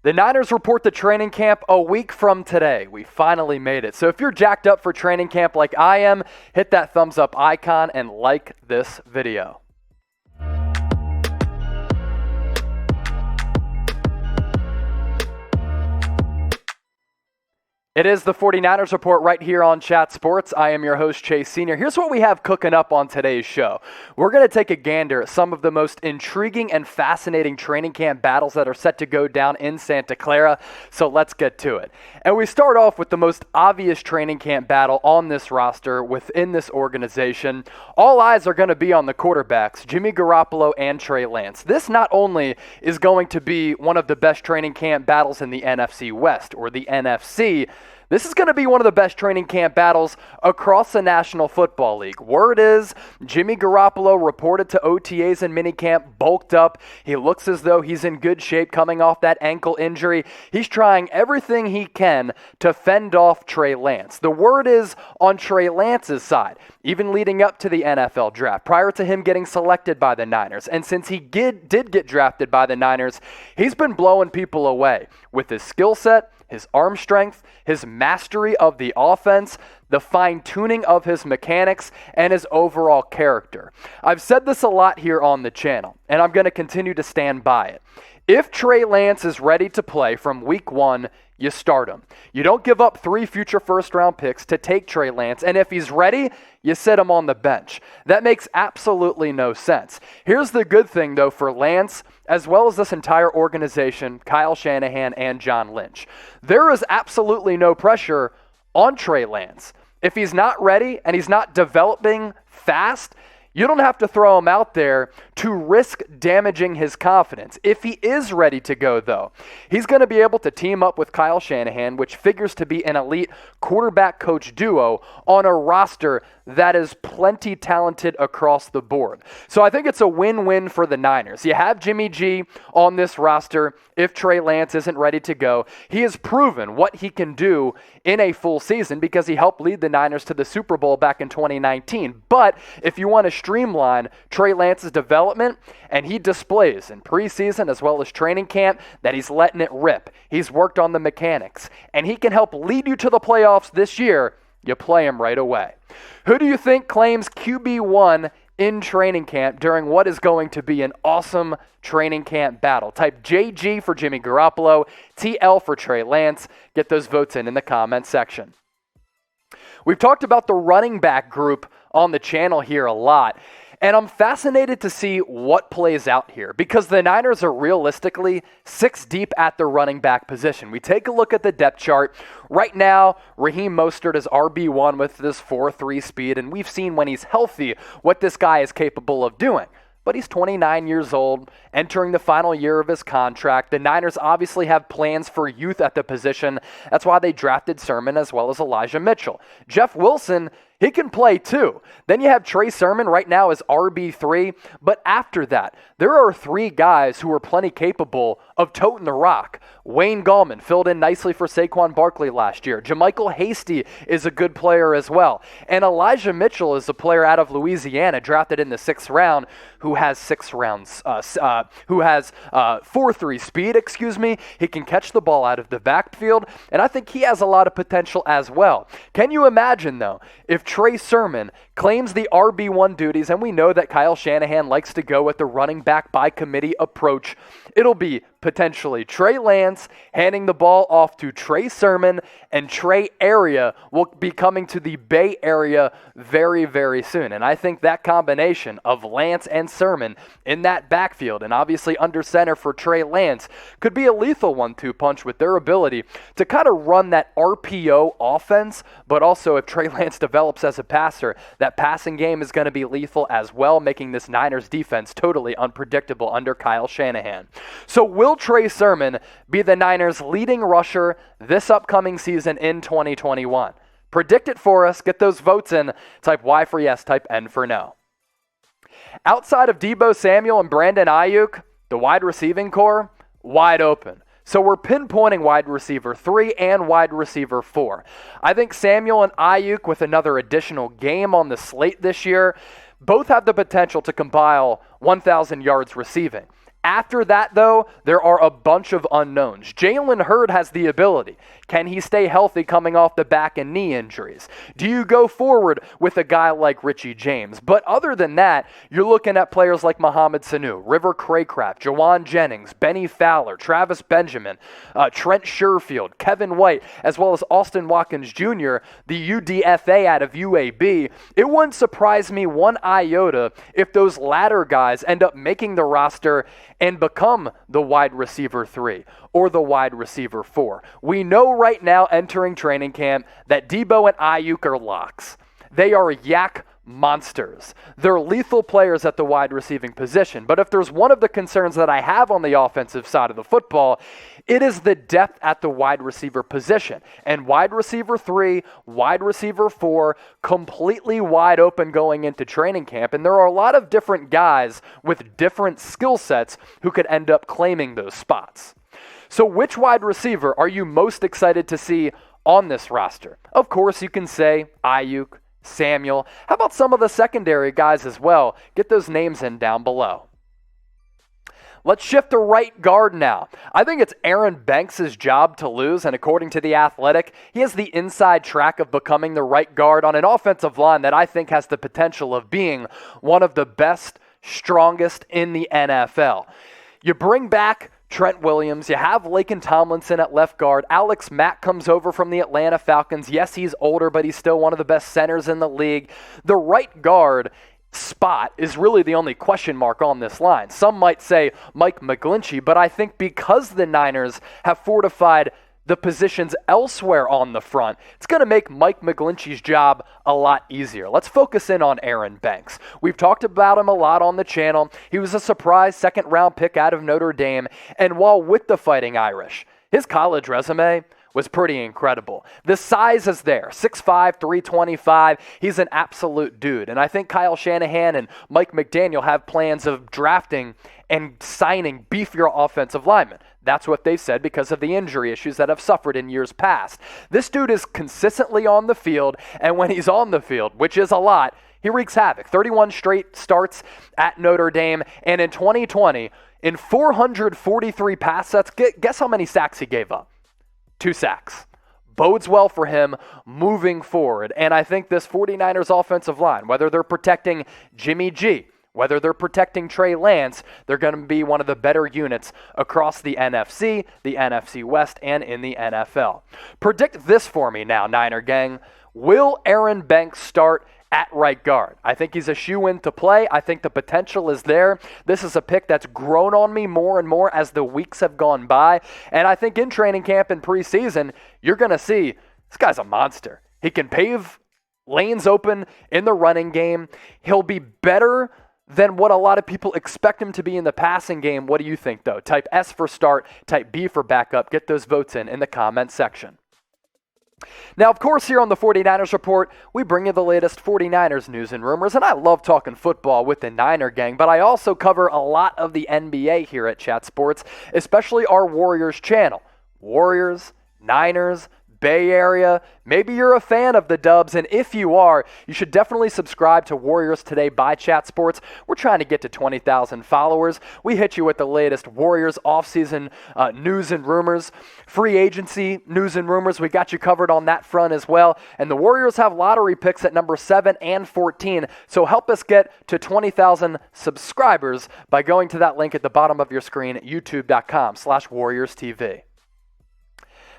The Niners report to training camp a week from today. We finally made it. So if you're jacked up for training camp like I am, hit that thumbs up icon and like this video. It is the 49ers Report right here on Chat Sports. I am your host, Chase Sr. Here's what we have cooking up on today's show. We're going to take a gander at some of the most intriguing and fascinating training camp battles that are set to go down in Santa Clara, so let's get to it. And we start off with the most obvious training camp battle on this roster within this organization. All eyes are going to be on the quarterbacks, Jimmy Garoppolo and Trey Lance. This not only is going to be one of the best training camp battles in the NFC West or the NFC, this is going to be one of the best training camp battles across the National Football League. Word is, Jimmy Garoppolo reported to OTAs and minicamp, bulked up. He looks as though he's in good shape coming off that ankle injury. He's trying everything he can to fend off Trey Lance. The word is on Trey Lance's side, even leading up to the NFL draft, prior to him getting selected by the Niners. And since he did get drafted by the Niners, he's been blowing people away with his skill set, his arm strength, his mastery of the offense, the fine-tuning of his mechanics, and his overall character. I've said this a lot here on the channel, and I'm going to continue to stand by it. If Trey Lance is ready to play from week one, you start him. You don't give up 3 future first-round picks to take Trey Lance, and if he's ready, you sit him on the bench. That makes absolutely no sense. Here's the good thing, though, for Lance, as well as this entire organization, Kyle Shanahan and John Lynch. There is absolutely no pressure on Trey Lance. If he's not ready and he's not developing fast, you don't have to throw him out there to risk damaging his confidence. If he is ready to go, though, he's going to be able to team up with Kyle Shanahan, which figures to be an elite quarterback coach duo on a roster that is plenty talented across the board. So I think it's a win-win for the Niners. You have Jimmy G on this roster if Trey Lance isn't ready to go. He has proven what he can do in a full season because he helped lead the Niners to the Super Bowl back in 2019. But if you want to streamline Trey Lance's development, and he displays in preseason as well as training camp that he's letting it rip. He's worked on the mechanics, and he can help lead you to the playoffs this year. You play him right away. Who do you think claims QB1 in training camp during what is going to be an awesome training camp battle? Type JG for Jimmy Garoppolo, TL for Trey Lance. Get those votes in the comment section. We've talked about the running back group on the channel here a lot, and I'm fascinated to see what plays out here because the Niners are realistically 6 deep at the running back position. We take a look at the depth chart. Right now, Raheem Mostert is RB1 with this 4.3 speed, and we've seen when he's healthy what this guy is capable of doing. But he's 29 years old, entering the final year of his contract. The Niners obviously have plans for youth at the position. That's why they drafted Sermon as well as Elijah Mitchell. Jeff Wilson, he can play too. Then you have Trey Sermon right now as RB3. But after that, there are 3 guys who are plenty capable of toting the rock. Wayne Gallman filled in nicely for Saquon Barkley last year. JaMycal Hasty is a good player as well. And Elijah Mitchell is a player out of Louisiana drafted in the 6th round who has 4.3 speed, He can catch the ball out of the backfield, and I think he has a lot of potential as well. Can you imagine, though, if Trey Sermon claims the RB1 duties, and we know that Kyle Shanahan likes to go with the running back by committee approach, it'll be potentially Trey Lance handing the ball off to Trey Sermon, and Trey area will be coming to the Bay Area very, very soon. And I think that combination of Lance and Sermon in that backfield, and obviously under center for Trey Lance, could be a lethal 1-2 punch with their ability to kind of run that RPO offense, but also if Trey Lance develops as a passer, that passing game is going to be lethal as well, making this Niners defense totally unpredictable under Kyle Shanahan. So will Trey Sermon be the Niners' leading rusher this upcoming season in 2021? Predict it for us. Get those votes in. Type Y for yes, type N for no. Outside of Deebo Samuel and Brandon Ayuk, the wide receiving core, wide open. So we're pinpointing wide receiver 3 and wide receiver 4. I think Samuel and Ayuk, with another additional game on the slate this year, both have the potential to compile 1,000 yards receiving. After that, though, there are a bunch of unknowns. Jalen Hurd has the ability. Can he stay healthy coming off the back and knee injuries? Do you go forward with a guy like Richie James? But other than that, you're looking at players like Mohamed Sanu, River Craycraft, Jawan Jennings, Benny Fowler, Travis Benjamin, Trent Sherfield, Kevin White, as well as Austin Watkins Jr., the UDFA out of UAB. It wouldn't surprise me one iota if those latter guys end up making the roster and become the wide receiver 3 or the wide receiver 4. We know right now entering training camp that Debo and Ayuk are locks. They are yak monsters. They're lethal players at the wide receiving position. But if there's one of the concerns that I have on the offensive side of the football, it is the depth at the wide receiver position. And wide receiver 3, wide receiver 4, completely wide open going into training camp. And there are a lot of different guys with different skill sets who could end up claiming those spots. So which wide receiver are you most excited to see on this roster? Of course, you can say Ayuk, Samuel. How about some of the secondary guys as well? Get those names in down below. Let's shift to right guard now. I think it's Aaron Banks' job to lose, and according to The Athletic, he has the inside track of becoming the right guard on an offensive line that I think has the potential of being one of the best, strongest in the NFL. You bring back Trent Williams, you have Laken Tomlinson at left guard. Alex Mack comes over from the Atlanta Falcons. Yes, he's older, but he's still one of the best centers in the league. The right guard spot is really the only question mark on this line. Some might say Mike McGlinchey, but I think because the Niners have fortified the positions elsewhere on the front, it's going to make Mike McGlinchey's job a lot easier. Let's focus in on Aaron Banks. We've talked about him a lot on the channel. He was a surprise second-round pick out of Notre Dame, and while with the Fighting Irish, his college resume was pretty incredible. The size is there, 6'5", 325. He's an absolute dude, and I think Kyle Shanahan and Mike McDaniel have plans of drafting and signing beefier offensive linemen. That's what they said because of the injury issues that have suffered in years past. This dude is consistently on the field, and when he's on the field, which is a lot, he wreaks havoc. 31 straight starts at Notre Dame, and in 2020, in 443 pass sets, guess how many sacks he gave up? 2 sacks. Bodes well for him moving forward, and I think this 49ers offensive line, whether they're protecting Jimmy G, whether they're protecting Trey Lance, they're going to be one of the better units across the NFC West, and in the NFL. Predict this for me now, Niner gang. Will Aaron Banks start at right guard? I think he's a shoo-in to play. I think the potential is there. This is a pick that's grown on me more and more as the weeks have gone by. And I think in training camp and preseason, you're going to see this guy's a monster. He can pave lanes open in the running game. He'll be better than what a lot of people expect him to be in the passing game. What do you think, though? Type S for start, type B for backup. Get those votes in the comment section. Now, of course, here on the 49ers Report, we bring you the latest 49ers news and rumors, and I love talking football with the Niner gang, but I also cover a lot of the NBA here at Chat Sports, especially our Warriors channel. Warriors, Niners, Bay Area, maybe you're a fan of the Dubs, and if you are, you should definitely subscribe to Warriors Today by Chat Sports. We're trying to get to 20,000 followers. We hit you with the latest Warriors offseason news and rumors, free agency news and rumors. We got you covered on that front as well, and the Warriors have lottery picks at number 7 and 14, so help us get to 20,000 subscribers by going to that link at the bottom of your screen at youtube.com/WarriorsTV.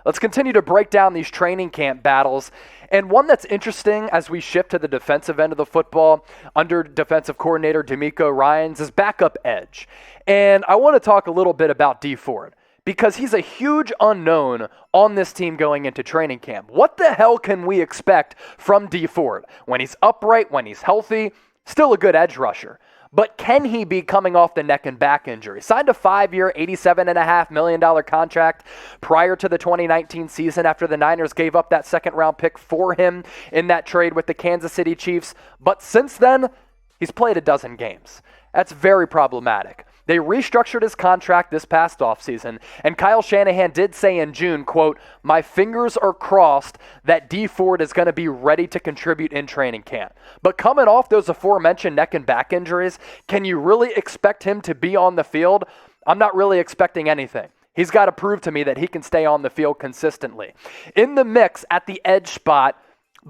Let's continue to break down these training camp battles. And one that's interesting as we shift to the defensive end of the football under defensive coordinator DeMeco Ryans is backup edge. And I want to talk a little bit about Dee Ford because he's a huge unknown on this team going into training camp. What the hell can we expect from Dee Ford? When he's upright, when he's healthy, still a good edge rusher. But can he be coming off the neck and back injury? Signed a 5-year, $87.5 million contract prior to the 2019 season after the Niners gave up that second-round pick for him in that trade with the Kansas City Chiefs. But since then, he's played a dozen games. That's very problematic. They restructured his contract this past offseason, and Kyle Shanahan did say in June, quote, "My fingers are crossed that Dee Ford is going to be ready to contribute in training camp." But coming off those aforementioned neck and back injuries, can you really expect him to be on the field? I'm not really expecting anything. He's got to prove to me that he can stay on the field consistently. In the mix at the edge spot,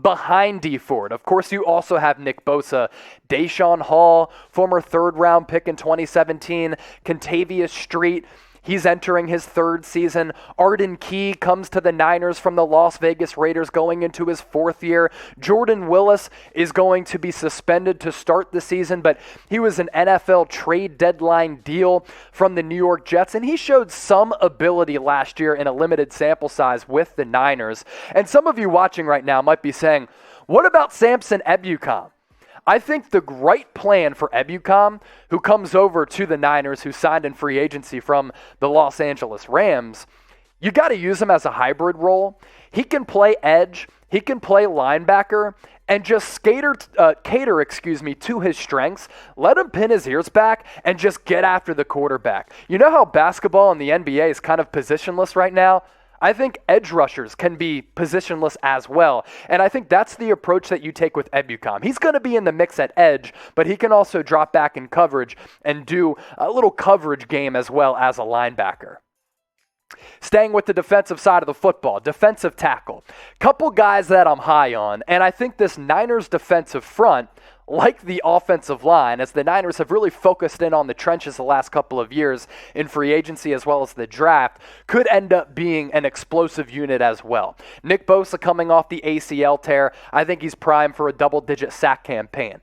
behind Dee Ford, of course, you also have Nick Bosa, Deshaun Hall, former third-round pick in 2017, Kentavious Street. He's entering his third season. Arden Key comes to the Niners from the Las Vegas Raiders going into his fourth year. Jordan Willis is going to be suspended to start the season, but he was an NFL trade deadline deal from the New York Jets, and he showed some ability last year in a limited sample size with the Niners. And some of you watching right now might be saying, what about Samson Ebukam? I think the right plan for Ebukam, who comes over to the Niners, who signed in free agency from the Los Angeles Rams, you got to use him as a hybrid role. He can play edge, he can play linebacker, and just cater to his strengths. Let him pin his ears back and just get after the quarterback. You know how basketball in the NBA is kind of positionless right now? I think edge rushers can be positionless as well, and I think that's the approach that you take with Ebukam. He's going to be in the mix at edge, but he can also drop back in coverage and do a little coverage game as well as a linebacker. Staying with the defensive side of the football, defensive tackle. Couple guys that I'm high on, and I think this Niners defensive front, like the offensive line, as the Niners have really focused in on the trenches the last couple of years in free agency as well as the draft, could end up being an explosive unit as well. Nick Bosa coming off the ACL tear, I think he's primed for a double-digit sack campaign.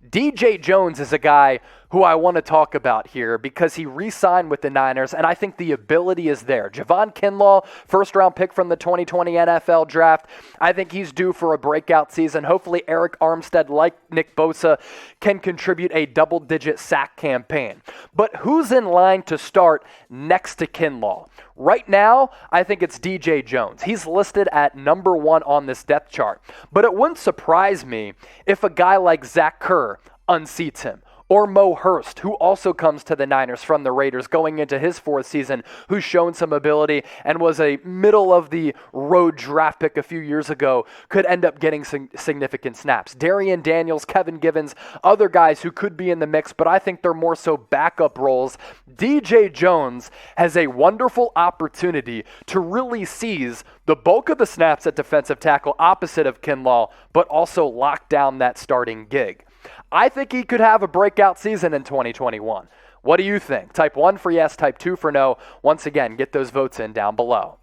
DJ Jones is a guy who I want to talk about here because he re-signed with the Niners, and I think the ability is there. Javon Kinlaw, first-round pick from the 2020 NFL Draft. I think he's due for a breakout season. Hopefully Eric Armstead, like Nick Bosa, can contribute a double-digit sack campaign. But who's in line to start next to Kinlaw? Right now, I think it's DJ Jones. He's listed at number 1 on this depth chart. But it wouldn't surprise me if a guy like Zach Kerr unseats him. Or Mo Hurst, who also comes to the Niners from the Raiders going into his fourth season, who's shown some ability and was a middle-of-the-road draft pick a few years ago, could end up getting significant snaps. Darian Daniels, Kevin Givens, other guys who could be in the mix, but I think they're more so backup roles. DJ Jones has a wonderful opportunity to really seize the bulk of the snaps at defensive tackle opposite of Kinlaw, but also lock down that starting gig. I think he could have a breakout season in 2021. What do you think? Type 1 for yes, type 2 for no. Once again, get those votes in down below.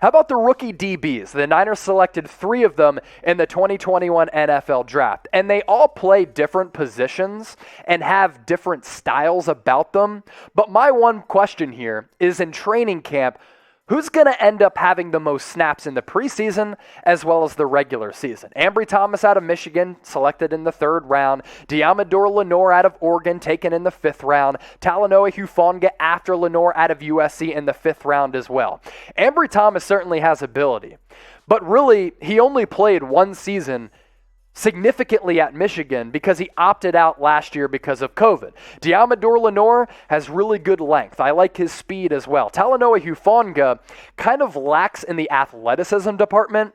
How about the rookie DBs? The Niners selected 3 of them in the 2021 NFL Draft, and they all play different positions and have different styles about them. But my one question here is, in training camp, who's going to end up having the most snaps in the preseason as well as the regular season? Ambry Thomas out of Michigan, selected in the 3rd round. Deommodore Lenoir out of Oregon, taken in the 5th round. Talanoa Hufanga after Lenoir out of USC in the 5th round as well. Ambry Thomas certainly has ability, but really he only played 1 season significantly at Michigan because he opted out last year because of COVID. Deommodore Lenoir has really good length. I like his speed as well. Talanoa Hufanga kind of lacks in the athleticism department,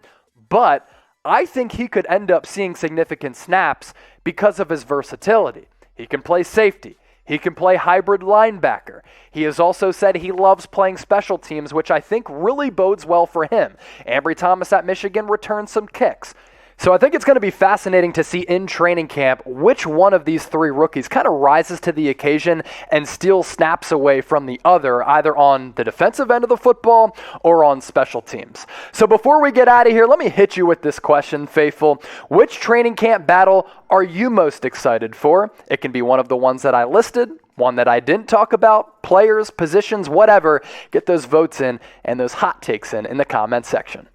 but I think he could end up seeing significant snaps because of his versatility. He can play safety. He can play hybrid linebacker. He has also said he loves playing special teams, which I think really bodes well for him. Ambry Thomas at Michigan returned some kicks. So I think it's going to be fascinating to see in training camp which one of these 3 rookies kind of rises to the occasion and steals snaps away from the other, either on the defensive end of the football or on special teams. So before we get out of here, let me hit you with this question, faithful. Which training camp battle are you most excited for? It can be one of the ones that I listed, one that I didn't talk about, players, positions, whatever. Get those votes in and those hot takes in the comment section.